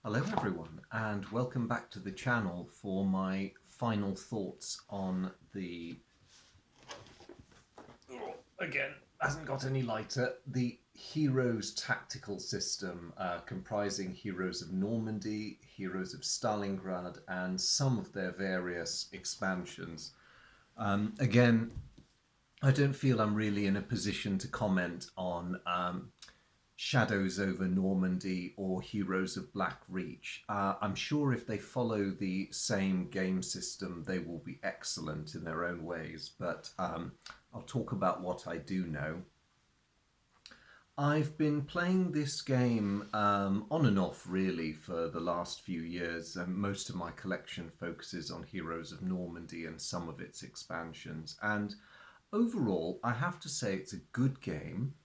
Hello everyone and welcome back to the channel for my final thoughts on the, again, hasn't got any lighter, the Heroes tactical system comprising Heroes of Normandy, Heroes of Stalingrad and some of their various expansions. Again, I don't feel I'm really in a position to comment on Shadows over Normandy or Heroes of Black Reach. I'm sure if they follow the same game system, they will be excellent in their own ways, but I'll talk about what I do know. I've been playing this game on and off really for the last few years. Most of my collection focuses on Heroes of Normandy and some of its expansions. And overall, I have to say it's a good game.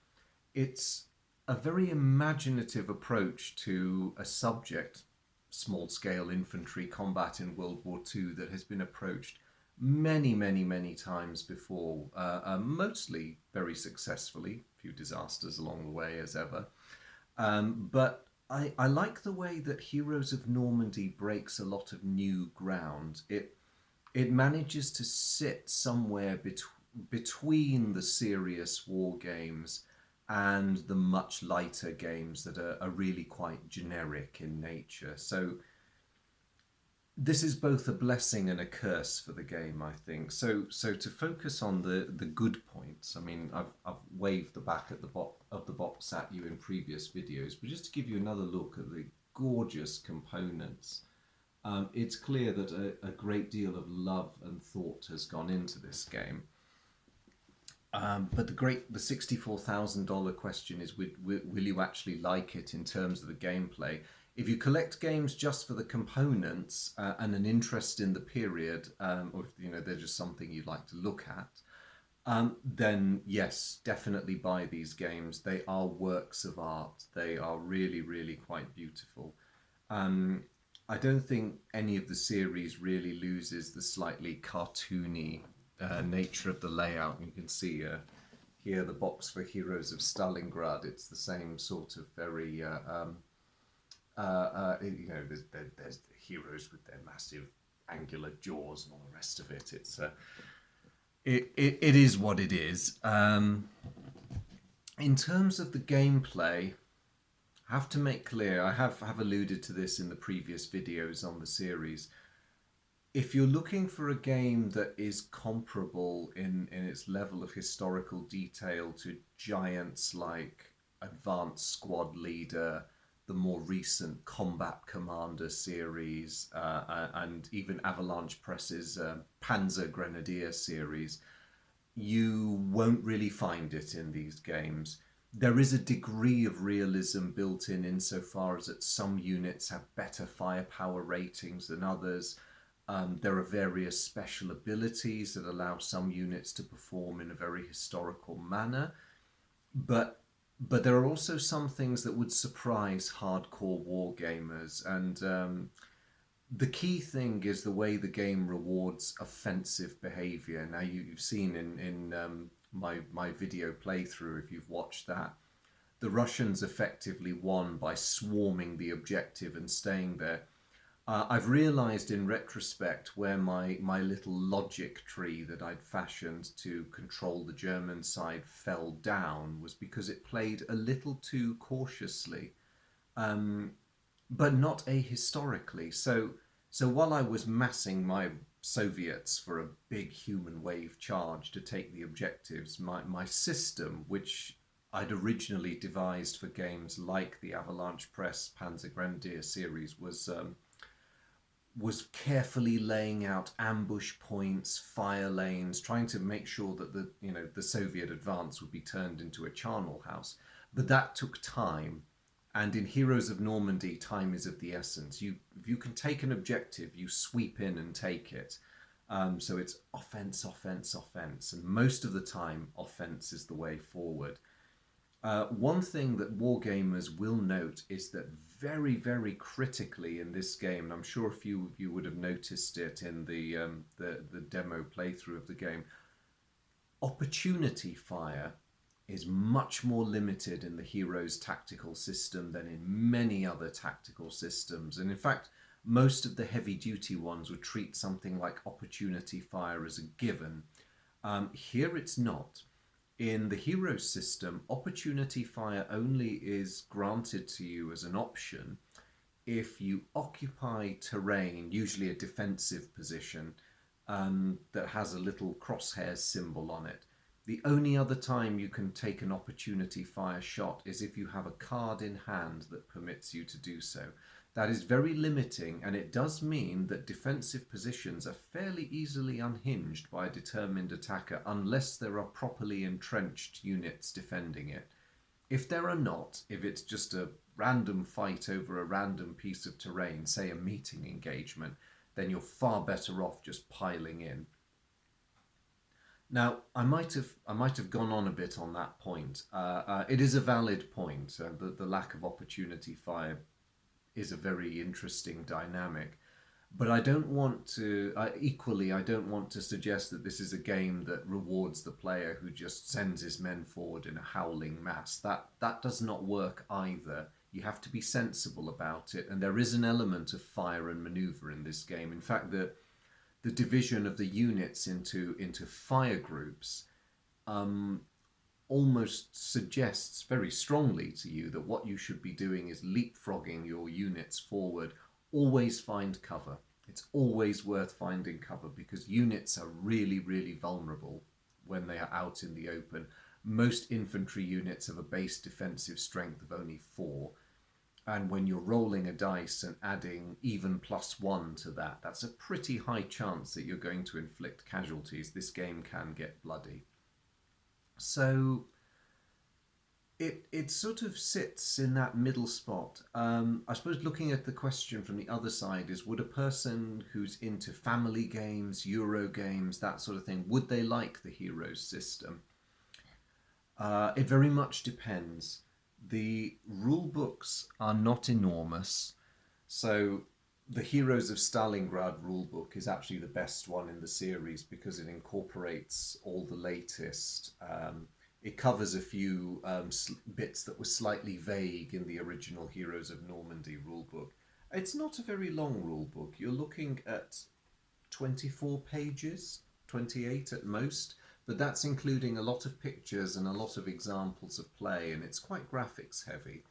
It's a very imaginative approach to a subject, small scale infantry combat in World War II, that has been approached many times before, mostly very successfully, a few disasters along the way as ever. But I like the way that Heroes of Normandy breaks a lot of new ground. It manages to sit somewhere between the serious war games and the much lighter games that are really quite generic in nature. So this is both a blessing and a curse for the game, I think. So to focus on the good points, I mean, I've waved the back at of the box at you in previous videos, but just to give you another look at the gorgeous components, it's clear that a great deal of love and thought has gone into this game. But the $64,000 question is, will you actually like it in terms of the gameplay? If you collect games just for the components and an interest in the period, or if they're just something you'd like to look at, then yes, definitely buy these games. They are works of art. They are really quite beautiful. I don't think any of the series really loses the slightly cartoony nature of the layout. You can see here the box for Heroes of Stalingrad. It's the same sort of very, there's the heroes with their massive angular jaws and all the rest of it. It is what it is. In terms of the gameplay, I have to make clear, I have alluded to this in the previous videos on the series. If you're looking for a game that is comparable in its level of historical detail to giants like Advanced Squad Leader, the more recent Combat Commander series, and even Avalanche Press's Panzer Grenadier series, you won't really find it in these games. There is a degree of realism built in insofar as that some units have better firepower ratings than others. There are various special abilities that allow some units to perform in a very historical manner, but there are also some things that would surprise hardcore war gamers, and the key thing is the way the game rewards offensive behavior. Now you've seen in my video playthrough, if you've watched that, the Russians effectively won by swarming the objective and staying there. I've realised in retrospect where my little logic tree that I'd fashioned to control the German side fell down was because it played a little too cautiously, but not ahistorically. So while I was massing my Soviets for a big human wave charge to take the objectives, my system, which I'd originally devised for games like the Avalanche Press Panzer Grenadier series, was carefully laying out ambush points, fire lanes, trying to make sure that the Soviet advance would be turned into a charnel house. But that took time, and in Heroes of Normandy, time is of the essence. If you can take an objective, you sweep in and take it. So it's offense, and most of the time, offense is the way forward. One thing that wargamers will note is that very critically in this game, and I'm sure a few of you would have noticed it in the demo playthrough of the game, opportunity fire is much more limited in the hero's tactical system than in many other tactical systems. And in fact, most of the heavy duty ones would treat something like opportunity fire as a given. Here it's not. In the hero system, opportunity fire only is granted to you as an option if you occupy terrain, usually a defensive position, that has a little crosshair symbol on it. The only other time you can take an opportunity fire shot is if you have a card in hand that permits you to do so. That is very limiting, and it does mean that defensive positions are fairly easily unhinged by a determined attacker unless there are properly entrenched units defending it. If there are not, if it's just a random fight over a random piece of terrain, say a meeting engagement, then you're far better off just piling in. Now, I might have gone on a bit on that point. It is a valid point. The lack of opportunity fire is a very interesting dynamic. But I don't want to, equally, I don't want to suggest that this is a game that rewards the player who just sends his men forward in a howling mass. That does not work either. You have to be sensible about it, and there is an element of fire and maneuver in this game. In fact, the division of the units into fire groups almost suggests very strongly to you that what you should be doing is leapfrogging your units forward. Always find cover. It's always worth finding cover because units are really, really vulnerable when they are out in the open. Most infantry units have a base defensive strength of only 4. And when you're rolling a dice and adding even +1 to that, that's a pretty high chance that you're going to inflict casualties. This game can get bloody. So it sort of sits in that middle spot. I suppose looking at the question from the other side is, would a person who's into family games, Euro games, that sort of thing, would they like the Heroes system? It very much depends. The rule books are not enormous, so the Heroes of Stalingrad rulebook is actually the best one in the series because it incorporates all the latest. It covers a few bits that were slightly vague in the original Heroes of Normandy rulebook. It's not a very long rulebook. You're looking at 24 pages, 28 at most, but that's including a lot of pictures and a lot of examples of play, and it's quite graphics heavy.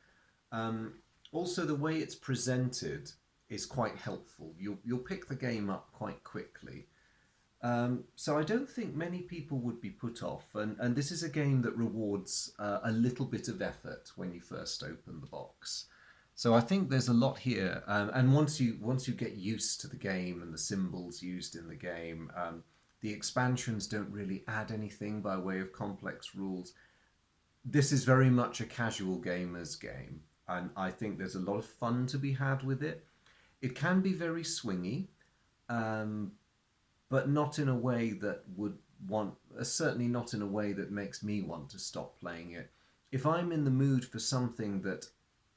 Also, the way it's presented is quite helpful. You'll pick the game up quite quickly. So I don't think many people would be put off, and this is a game that rewards a little bit of effort when you first open the box. So I think there's a lot here, and once you get used to the game and the symbols used in the game, the expansions don't really add anything by way of complex rules. This is very much a casual gamer's game, and I think there's a lot of fun to be had with it. It can be very swingy, but not in a way that would certainly not in a way that makes me want to stop playing it. If I'm in the mood for something that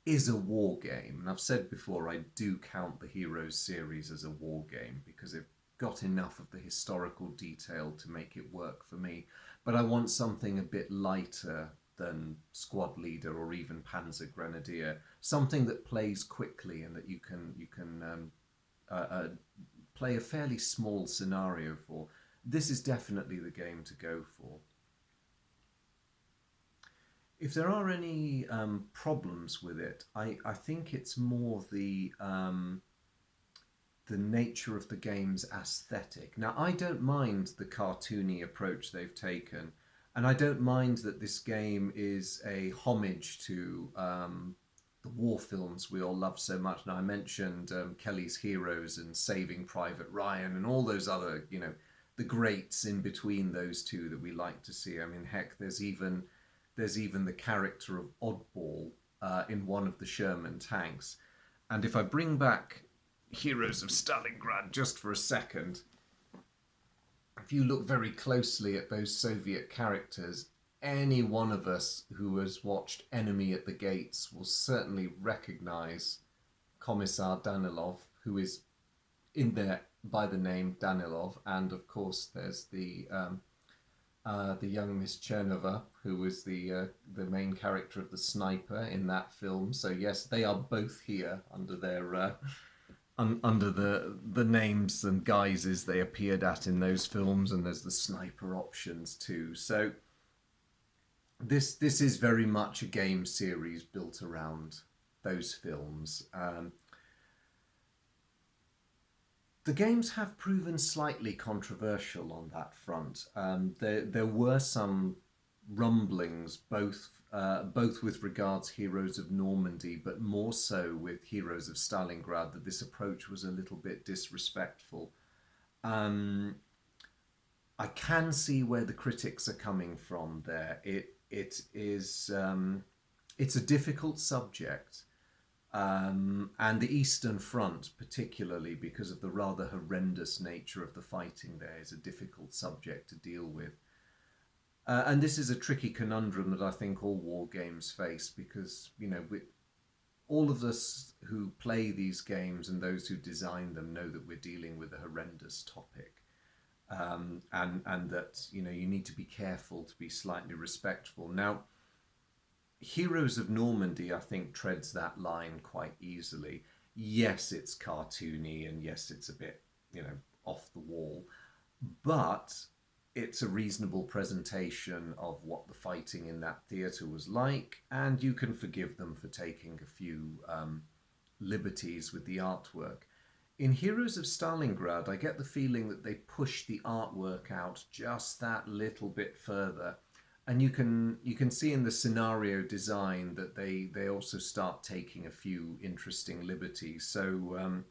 is a war game, and I've said before I do count the Heroes series as a war game because it got enough of the historical detail to make it work for me, but I want something a bit lighter than Squad Leader or even Panzer Grenadier, something that plays quickly and that you can play a fairly small scenario for. This is definitely the game to go for. If there are any problems with it, I think it's more the nature of the game's aesthetic. Now, I don't mind the cartoony approach they've taken, and I don't mind that this game is a homage to the war films we all love so much. Now, I mentioned Kelly's Heroes and Saving Private Ryan and all those other, the greats in between those two that we like to see. I mean, heck, there's even the character of Oddball in one of the Sherman tanks. And if I bring back Heroes of Stalingrad just for a second, if you look very closely at those Soviet characters, any one of us who has watched Enemy at the Gates will certainly recognize Commissar Danilov, who is in there by the name Danilov, and of course there's the young Miss Chernova. who was the main character of the sniper in that film. So yes, they are both here under their under the names and guises they appeared at in those films, and there's the sniper options too. So this is very much a game series built around those films. The games have proven slightly controversial on that front. There were some rumblings, both with regards Heroes of Normandy, but more so with Heroes of Stalingrad, that this approach was a little bit disrespectful. Um, I can see where the critics are coming from there. It is it's a difficult subject, and the Eastern Front, particularly because of the rather horrendous nature of the fighting there, is a difficult subject to deal with. And this is a tricky conundrum that I think all war games face, because all of us who play these games and those who design them know that we're dealing with a horrendous topic, and that you need to be careful to be slightly respectful. Now, Heroes of Normandy, I think, treads that line quite easily. Yes, it's cartoony, and yes, it's a bit, off the wall, but it's a reasonable presentation of what the fighting in that theatre was like, and you can forgive them for taking a few liberties with the artwork. In Heroes of Stalingrad, I get the feeling that they push the artwork out just that little bit further. And you can see in the scenario design that they also start taking a few interesting liberties. So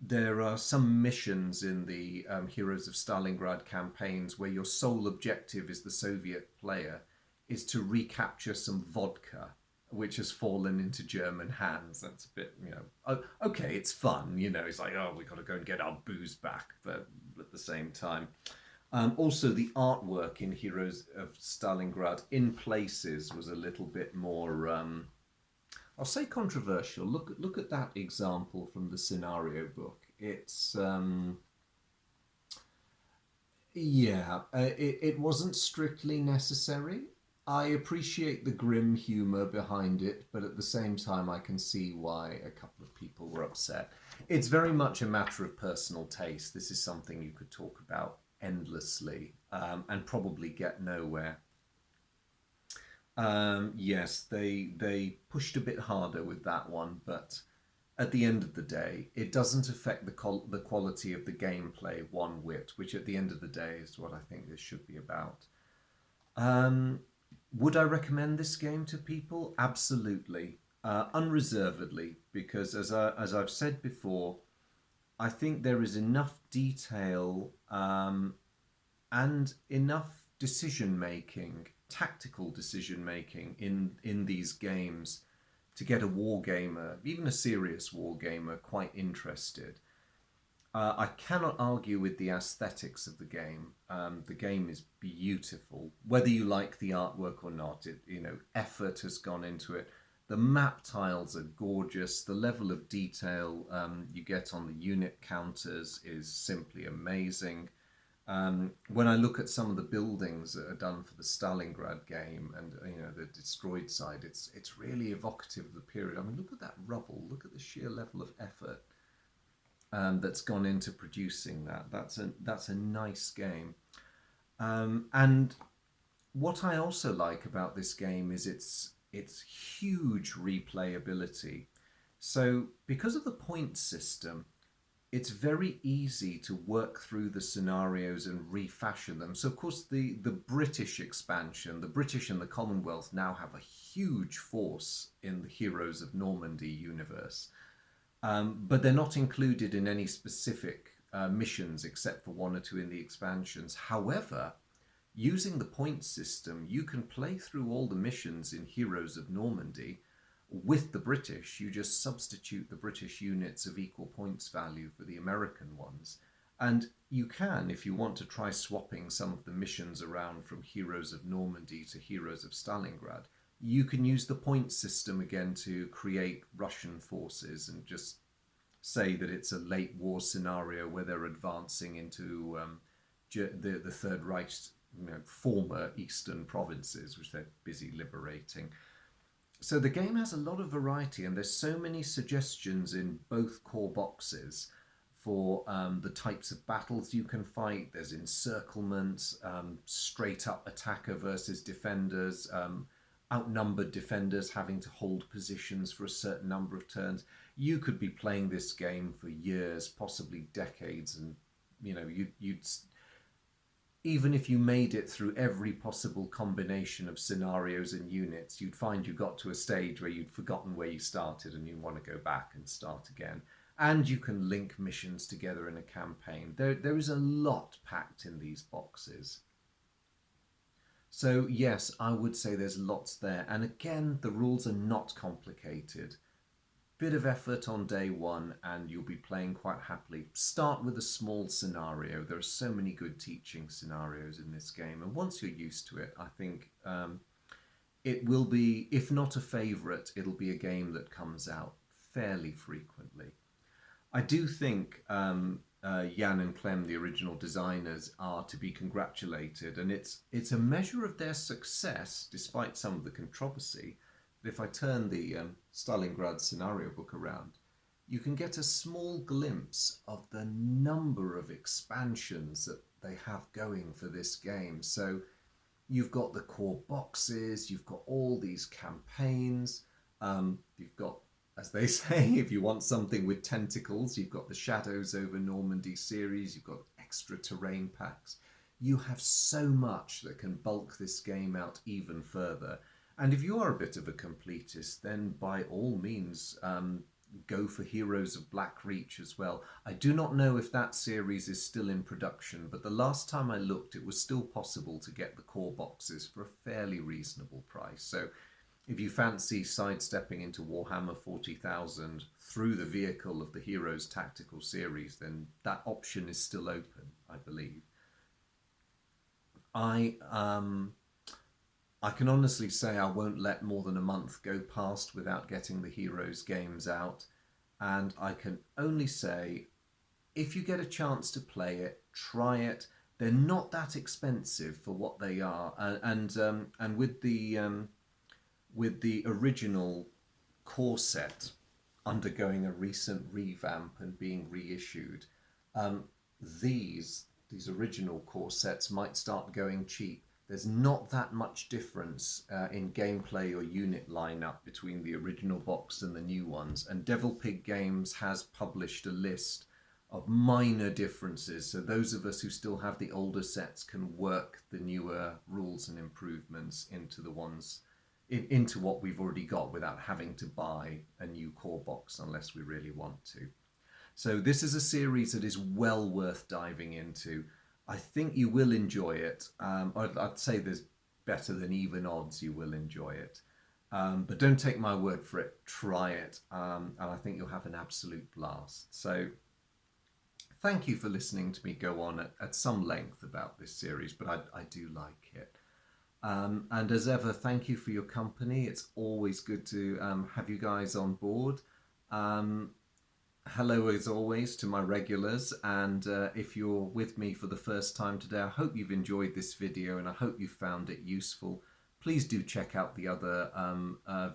there are some missions in the Heroes of Stalingrad campaigns where your sole objective as the Soviet player is to recapture some vodka which has fallen into German hands. That's a bit, okay, it's fun, it's like, oh, we've got to go and get our booze back, but at the same time. Also, the artwork in Heroes of Stalingrad in places was a little bit more, I'll say, controversial. Look at that example from the scenario book. It's it wasn't strictly necessary. I appreciate the grim humour behind it, but at the same time, I can see why a couple of people were upset. It's very much a matter of personal taste. This is something you could talk about endlessly, and probably get nowhere. Yes, they pushed a bit harder with that one, but at the end of the day, it doesn't affect the quality of the gameplay one whit, which at the end of the day is what I think this should be about. Um, would I recommend this game to people? Absolutely, unreservedly, because as I've said before, I think there is enough detail, and enough decision making, tactical decision making in these games to get a war gamer, even a serious war gamer, quite interested. I cannot argue with the aesthetics of the game. The game is beautiful, whether you like the artwork or not. Effort has gone into it. The map tiles are gorgeous. The level of detail you get on the unit counters is simply amazing. When I look at some of the buildings that are done for the Stalingrad game, and the destroyed side, it's really evocative of the period. I mean, look at that rubble. Look at the sheer level of effort that's gone into producing that. That's a nice game. And what I also like about this game is its huge replayability. So because of the point system, it's very easy to work through the scenarios and refashion them. So of course the British expansion, the British and the Commonwealth now have a huge force in the Heroes of Normandy universe. But they're not included in any specific missions except for one or two in the expansions. However, using the point system, you can play through all the missions in Heroes of Normandy with the British. You just substitute the British units of equal points value for the American ones. And you can, if you want to try swapping some of the missions around from Heroes of Normandy to Heroes of Stalingrad, you can use the point system again to create Russian forces and just say that it's a late war scenario where they're advancing into the Third Reich former eastern provinces, which they're busy liberating. So the game has a lot of variety, and there's so many suggestions in both core boxes for the types of battles you can fight. There's encirclement, straight up attacker versus defenders, outnumbered defenders having to hold positions for a certain number of turns. You could be playing this game for years, possibly decades, and you'd even if you made it through every possible combination of scenarios and units, you'd find you got to a stage where you'd forgotten where you started and you want to go back and start again. And you can link missions together in a campaign. There is a lot packed in these boxes. So yes, I would say there's lots there. And again, the rules are not complicated. Bit of effort on day one and you'll be playing quite happily. Start with a small scenario. There are so many good teaching scenarios in this game, and once you're used to it, I think it will be, if not a favourite, it'll be a game that comes out fairly frequently. I do think Jan and Clem, the original designers, are to be congratulated, and it's a measure of their success, despite some of the controversy. If I turn the Stalingrad scenario book around, you can get a small glimpse of the number of expansions that they have going for this game. So you've got the core boxes, you've got all these campaigns, you've got, as they say, if you want something with tentacles, you've got the Shadows over Normandy series, you've got extra terrain packs. You have so much that can bulk this game out even further. And if you are a bit of a completist, then by all means, go for Heroes of Blackreach as well. I do not know if that series is still in production, but the last time I looked, it was still possible to get the core boxes for a fairly reasonable price. So if you fancy sidestepping into Warhammer 40,000 through the vehicle of the Heroes Tactical series, then that option is still open, I believe. I can honestly say I won't let more than a month go past without getting the Heroes games out. And I can only say, if you get a chance to play it, try it. They're not that expensive for what they are. And with the original core set undergoing a recent revamp and being reissued, these original core sets might start going cheap. There's not that much difference in gameplay or unit lineup between the original box and the new ones. And Devil Pig Games has published a list of minor differences. So those of us who still have the older sets can work the newer rules and improvements into the ones into what we've already got without having to buy a new core box unless we really want to. So this is a series that is well worth diving into. I think you will enjoy it. I'd say there's better than even odds you will enjoy it. But don't take my word for it. Try it. And I think you'll have an absolute blast. So thank you for listening to me go on at some length about this series, but I do like it. And as ever, thank you for your company. It's always good to have you guys on board. Hello as always to my regulars, and if you're with me for the first time today, I hope you've enjoyed this video and I hope you found it useful. Please do check out the other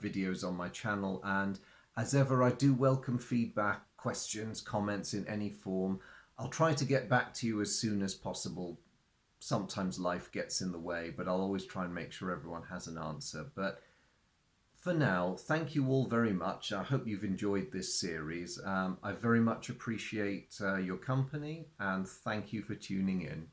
videos on my channel, and as ever I do welcome feedback, questions, comments in any form. I'll try to get back to you as soon as possible. Sometimes life gets in the way, but I'll always try and make sure everyone has an answer. But for now, thank you all very much. I hope you've enjoyed this series. I very much appreciate your company, and thank you for tuning in.